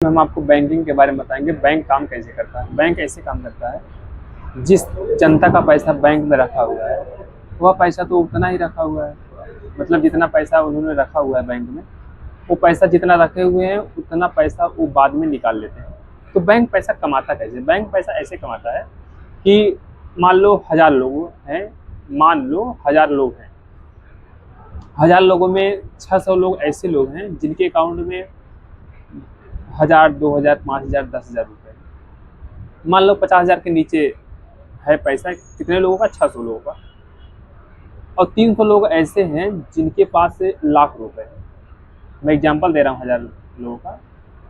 हम आपको बैंकिंग के बारे में बताएंगे। बैंक काम कैसे करता है। बैंक ऐसे काम करता है, जिस जनता का पैसा बैंक में रखा हुआ है वह पैसा तो उतना ही रखा हुआ है, मतलब जितना पैसा उन्होंने रखा हुआ है बैंक में, वो पैसा जितना रखे हुए हैं उतना पैसा वो बाद में निकाल लेते हैं। तो बैंक पैसा कमाता कैसे? बैंक पैसा ऐसे कमाता है कि मान लो 1000 लोग हैं, मान लो 1000 लोग हैं, 1000 लोगों में 600 लोग ऐसे लोग हैं जिनके अकाउंट में 1000, 2000, 5000, 10,000 रुपये। मान लो 50,000 के नीचे है पैसा, कितने लोगों का? 600 लोगों का। और 300 लोग ऐसे हैं जिनके पास लाख रुपए है। मैं एग्जांपल दे रहा हूँ 1000 लोगों का।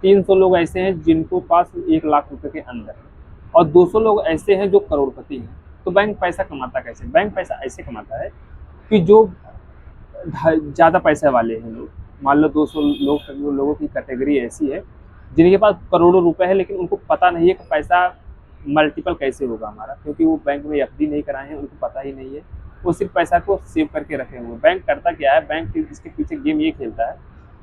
300 लोग ऐसे हैं जिनको पास 1 लाख रुपए के अंदर है, और 200 लोग ऐसे हैं जो करोड़पति हैं। तो बैंक पैसा कमाता कैसे? बैंक पैसा ऐसे कमाता है कि जो ज़्यादा पैसे वाले हैं लोग, मान लो 200 लोगों की कैटेगरी ऐसी है जिनके पास करोड़ों रुपए है, लेकिन उनको पता नहीं है कि पैसा मल्टीपल कैसे होगा हमारा, क्योंकि वो बैंक में एफडी नहीं कराए हैं, उनको पता ही नहीं है। वो सिर्फ पैसा को सेव करके रखे हुए। बैंक करता क्या है? बैंक इसके पीछे गेम ये खेलता है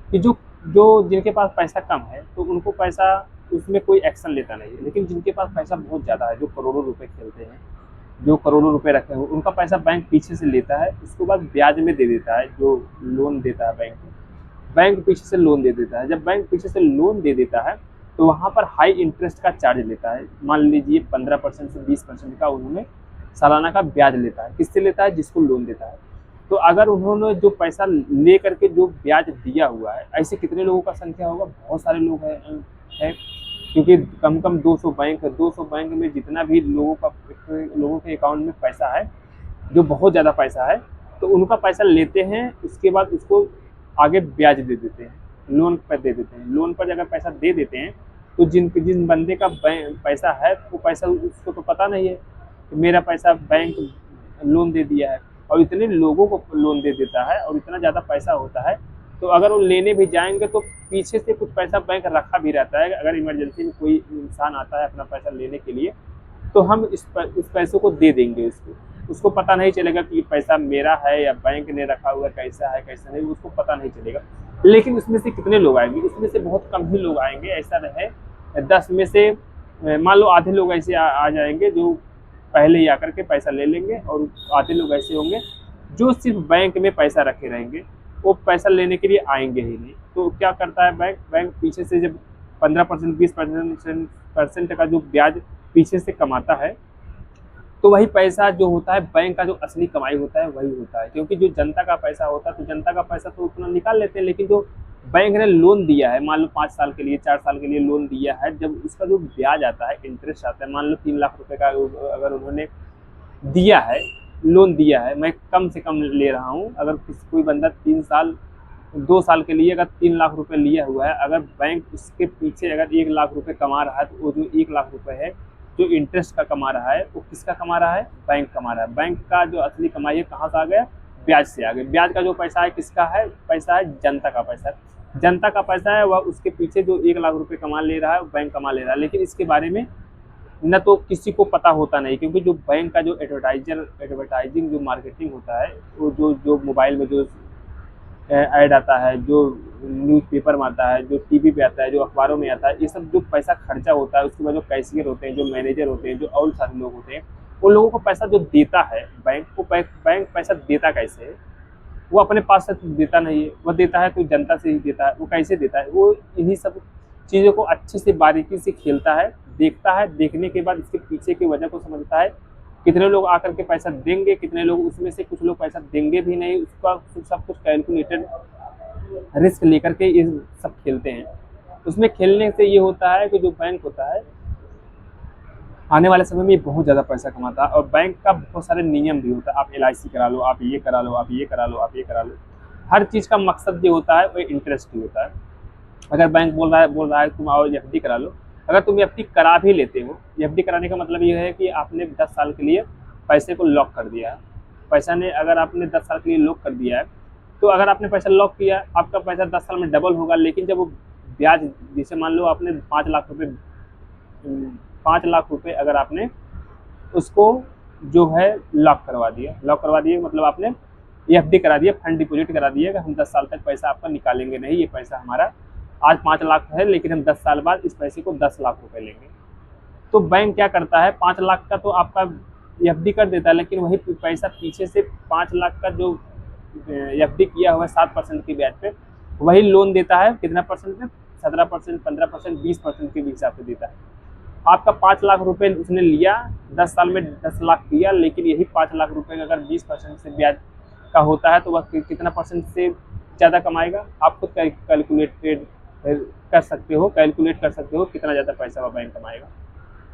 कि जो जो जिनके पास पैसा कम है तो उनको पैसा, उसमें कोई एक्शन लेता नहीं है, लेकिन जिनके पास पैसा बहुत ज़्यादा है, जो करोड़ों रुपए खेलते हैं, जो करोड़ों रुपए रखे हुए, उनका पैसा बैंक पीछे से लेता है, उसके बाद ब्याज में दे देता है। जो लोन देता है बैंक पीछे से लोन दे देता है। जब बैंक पीछे से लोन दे देता है तो वहाँ पर हाई इंटरेस्ट का चार्ज लेता है। मान लीजिए 15% से 20% का उन्होंने सालाना का ब्याज लेता है। किससे लेता है? जिसको लोन देता है। तो अगर उन्होंने जो पैसा ले करके जो ब्याज दिया हुआ है, ऐसे कितने लोगों का संख्या होगा? बहुत सारे लोग है, क्योंकि कम कम 200 बैंक है। 200 बैंक में जितना भी लोगों के अकाउंट में पैसा है, जो बहुत ज़्यादा पैसा है, तो उनका पैसा लेते हैं, उसके बाद उसको आगे ब्याज दे देते हैं, लोन पर दे देते हैं। लोन पर अगर पैसा दे देते हैं तो जिन बंदे का पैसा है, वो पैसा उसको तो पता नहीं है कि मेरा पैसा बैंक लोन दे दिया है, और इतने लोगों को लोन दे देता है और इतना ज़्यादा पैसा होता है, तो अगर वो लेने भी जाएंगे तो पीछे से कुछ पैसा बैंक रखा भी रहता है। अगर इमरजेंसी में कोई इंसान आता है अपना पैसा लेने के लिए, तो हम इस पैसों को दे देंगे उसको पता नहीं चलेगा कि ये पैसा मेरा है या बैंक ने रखा हुआ, कैसा है कैसा नहीं, उसको पता नहीं चलेगा। लेकिन इसमें से कितने लोग आएंगे? इसमें से बहुत कम ही लोग आएंगे। ऐसा रहे 10 में से मान लो आधे लोग ऐसे आ जाएंगे जो पहले ही आकर के पैसा ले लेंगे, और आधे लोग ऐसे होंगे जो सिर्फ बैंक में पैसा रखे रहेंगे, वो पैसा लेने के लिए आएंगे ही नहीं। तो क्या करता है बैंक पीछे से जब 15%, 20% का जो ब्याज पीछे से कमाता है, तो वही पैसा जो होता है बैंक का, जो असली कमाई होता है वही होता है। क्योंकि जो जनता का पैसा होता है, तो जनता का पैसा तो उतना निकाल लेते हैं, लेकिन जो बैंक ने लोन दिया है, मान लो 5 साल के लिए, 4 साल के लिए लोन दिया है, जब उसका जो ब्याज आता है, इंटरेस्ट आता है, मान लो 3 लाख रुपए का अगर उन्होंने दिया है, लोन दिया है, मैं कम से कम ले रहा हूँ, अगर कोई बंदा 2 साल के लिए अगर 3 लाख रुपए लिया हुआ है, अगर बैंक उसके पीछे अगर 1 लाख रुपए कमा रहा है, तो वो जो 1 लाख रुपए है जो इंटरेस्ट का कमा रहा है, वो किसका कमा रहा है? बैंक कमा रहा है। बैंक का जो असली कमाई है कहाँ से आ गया? ब्याज से आ गया। ब्याज का जो पैसा है किसका है? पैसा है जनता का पैसा है। जनता का पैसा है, वह उसके पीछे जो 1 लाख रुपए कमा ले रहा है, बैंक कमा ले रहा है, लेकिन इसके बारे में न तो किसी को पता होता नहीं, क्योंकि जो बैंक का जो एडवर्टाइजिंग जो मार्केटिंग होता है, वो जो मोबाइल में जो ऐड आता है, जो न्यूज़पेपर में आता है, जो टीवी पे आता है, जो अखबारों में आता है, ये सब जो पैसा खर्चा होता है, उसके बाद जो कैशियर होते हैं, जो मैनेजर होते हैं, जो और सारे लोग होते हैं, उन लोगों को पैसा जो देता है बैंक को, बैंक पैसा देता कैसे है? वो अपने पास से देता नहीं है, वो देता है तो जनता से ही देता है। वो कैसे देता है? वो इन्हीं सब चीज़ों को अच्छे से बारीकी से खेलता है, देखता है, देखने के बाद इसके पीछे की वजह को समझता है। कितने लोग आकर के पैसा देंगे, कितने लोग उसमें से कुछ लोग पैसा देंगे भी नहीं, उसका सब कुछ कैलकुलेटेड रिस्क लेकर के ये सब खेलते हैं। उसमें खेलने से ये होता है कि जो बैंक होता है आने वाले समय में बहुत ज़्यादा पैसा कमाता है, और बैंक का बहुत सारे नियम भी होता है। आप LIC करा लो, आप ये करा लो, आप ये करा लो, आप ये करा लो। हर चीज़ का मकसद जो होता है वो इंटरेस्ट ही होता है। अगर बैंक बोल रहा है तुम आओ FD करा लो, अगर तुम FD करा भी लेते हो, FD कराने का मतलब ये है कि आपने 10 साल के लिए पैसे को लॉक कर दिया है। पैसा ने अगर आपने 10 साल के लिए लॉक कर दिया है, तो अगर आपने पैसा लॉक किया, आपका पैसा 10 साल में डबल होगा। लेकिन जब वो ब्याज, जैसे मान लो आपने 5 लाख रुपए अगर आपने उसको जो है लॉक करवा दिया मतलब आपने FD करा दिया, फंड डिपॉजिट करा दिया कि हम 10 साल तक पैसा आपका निकालेंगे नहीं, ये पैसा हमारा आज 5 लाख है लेकिन हम 10 साल बाद इस पैसे को 10 लाख रुपए लेंगे। तो बैंक क्या करता है, 5 लाख का तो आपका एफडी कर देता है, लेकिन वही पैसा पीछे से 5 लाख का जो एफडी किया हुआ है 7% की ब्याज पे, वही लोन देता है कितना परसेंट पे, 17%, 15%, 20% के हिसाब से देता है। आपका 5 लाख रुपए उसने लिया, 10 साल में 10 लाख किया, लेकिन यही 5 लाख रुपए का अगर 20% से ब्याज का होता है तो वह कितना परसेंट से ज़्यादा कमाएगा। आप खुद कैलकुलेट कर सकते हो, कितना ज़्यादा पैसा वह बैंक कमाएगा।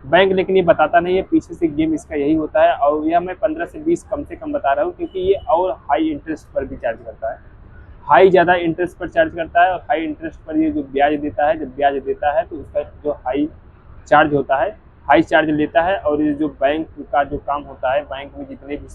बैंक लेकिन ये बताता नहीं है, पीछे से गेम इसका यही होता है। और यह मैं 15 से 20 कम से कम बता रहा हूँ, क्योंकि ये और हाई इंटरेस्ट पर भी चार्ज करता है, ज़्यादा इंटरेस्ट पर चार्ज करता है। और हाई इंटरेस्ट पर ये जो ब्याज देता है, जब ब्याज देता है तो उसका जो हाई चार्ज होता है, हाई चार्ज लेता है। और ये जो बैंक का जो काम होता है, बैंक में जितने भी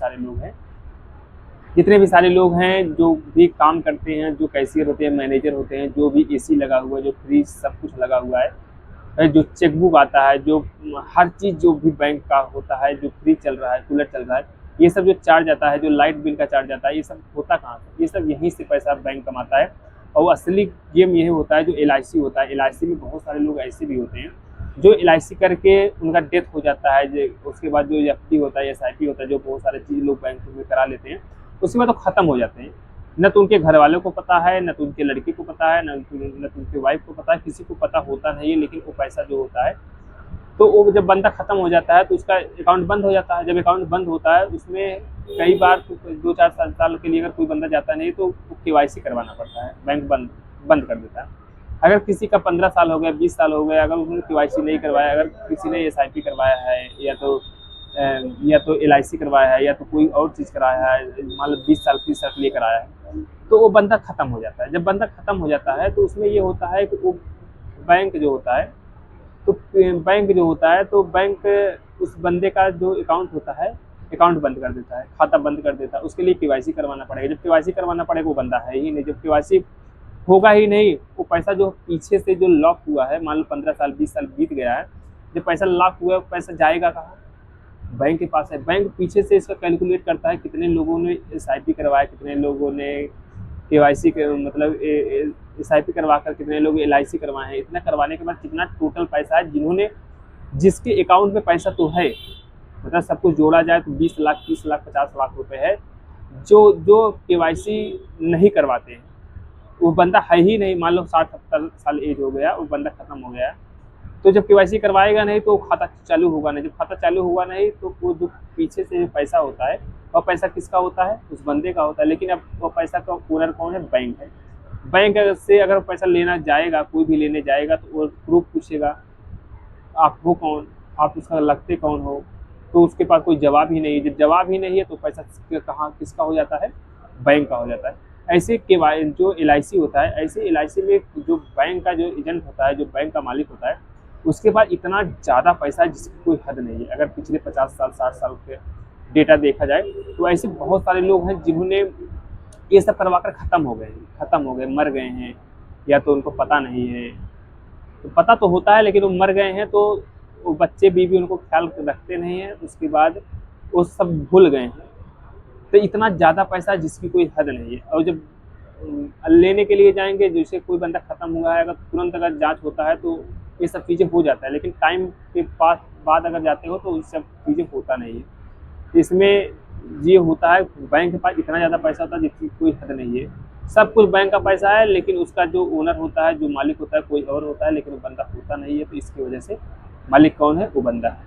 सारे लोग हैं जो भी काम करते हैं, जो कैशियर होते हैं, मैनेजर होते हैं, जो भी एसी लगा हुआ है, जो फ्रिज सब कुछ लगा हुआ है, जो चेकबुक आता है, जो हर चीज़ जो भी बैंक का होता है, जो फ्रिज चल रहा है, कूलर चल रहा है, ये सब जो चार्ज आता है, जो लाइट बिल का चार्ज आता है, ये सब होता कहाँ से? ये सब यहीं से पैसा बैंक कमाता है। और असली गेम यही होता है जो LIC होता है। LIC में बहुत सारे लोग ऐसे भी होते हैं जो LIC करके उनका डेथ हो जाता है, उसके बाद जो FD होता है, SIP होता है, जो बहुत सारे चीज़ लोग बैंक में करा लेते हैं, उसके बाद तो ख़त्म हो जाते हैं। न तो उनके घर वालों को पता है, न तो उनके लड़के को पता है, न तो उनके वाइफ को पता है, किसी को पता होता नहीं है। लेकिन वो पैसा जो होता है, तो वो जब बंदा ख़त्म हो जाता है तो उसका अकाउंट बंद हो जाता है। जब अकाउंट बंद होता है, उसमें कई बार 2-4 साल के लिए अगर कोई बंदा जाता नहीं तो KYC करवाना पड़ता है, बैंक बंद कर देता है। अगर किसी का 15 साल हो गया, 20 साल हो गया, अगर उसने KYC नहीं करवाया, अगर किसी ने SIP करवाया है या तो LIC करवाया है या तो कोई और चीज़ कराया है, मान लो 20 साल 30 साल के लिए कराया है, तो वो बंदा ख़त्म हो जाता है। जब बंदा ख़त्म हो जाता है तो उसमें ये होता है कि वो बैंक जो होता है तो बैंक उस बंदे का जो अकाउंट होता है, अकाउंट बंद कर देता है, खाता बंद कर देता है। उसके लिए KYC करवाना पड़ेगा। जब KYC करवाना पड़ेगा, वो बंदा है ही नहीं। जब KYC होगा ही नहीं, वो पैसा जो पीछे से जो लॉक हुआ है, मान लो 15 साल 20 साल बीत गया है, जब पैसा लॉक हुआ है, पैसा जाएगा कहाँ? बैंक के पास है। बैंक पीछे से इसका कैलकुलेट करता है कितने लोगों ने SIP करवाया, कितने लोगों ने KYC मतलब SIP करवा कर कितने लोग LIC करवाए हैं। इतना करवाने के बाद कितना टोटल पैसा है, जिसके अकाउंट में पैसा तो है, मतलब सब कुछ जोड़ा जाए तो 20 लाख 30 लाख 50 लाख रुपए है, जो KYC नहीं करवाते हैं। वो बंदा है ही नहीं, मान लो 60-70 साल एज हो गया, वो बंदा ख़त्म हो गया, तो जब KYC करवाएगा नहीं तो खाता चालू होगा नहीं। जब खाता चालू होगा नहीं तो वो जो पीछे से पैसा होता है, वह पैसा किसका होता है? उस बंदे का होता है। लेकिन अब वो पैसा का ओनर कौन है? बैंक है। बैंक से अगर पैसा लेना जाएगा, कोई भी लेने जाएगा, तो वो प्रूफ पूछेगा, आप हो कौन, आप उसका लगते कौन हो? तो उसके पास कोई जवाब ही नहीं है। जब जवाब ही नहीं है तो पैसा किसका हो जाता है? बैंक का हो जाता है। ऐसे जो LIC होता है, ऐसे LIC में जो बैंक का जो एजेंट होता है, जो बैंक का मालिक होता है, उसके पास इतना ज़्यादा पैसा है जिसकी कोई हद नहीं है। अगर पिछले 50 साल 60 साल के डेटा देखा जाए तो ऐसे बहुत सारे लोग हैं जिन्होंने ये सब करवाकर ख़त्म हो गए, मर गए हैं, या तो उनको पता नहीं है। तो पता तो होता है लेकिन वो मर गए हैं, तो वो बच्चे बीवी उनको ख्याल रखते नहीं हैं, उसके बाद वो सब भूल गए हैं। तो इतना ज़्यादा पैसा जिसकी कोई हद नहीं है। और जब लेने के लिए जाएंगे, जैसे कोई बंदा ख़त्म हुआ है, अगर तुरंत अगर जांच होता है तो ये सब चीज़ें हो जाता है, लेकिन टाइम के बाद अगर जाते हो तो ये सब चीज़ें होता नहीं है। इसमें ये होता है, बैंक के पास इतना ज़्यादा पैसा होता है जिसकी कोई हद नहीं है। सब कुछ बैंक का पैसा है, लेकिन उसका जो ओनर होता है, जो मालिक होता है, कोई और होता है, लेकिन वो बंदा होता नहीं है। तो इसकी वजह से मालिक कौन है? वो बंदा है।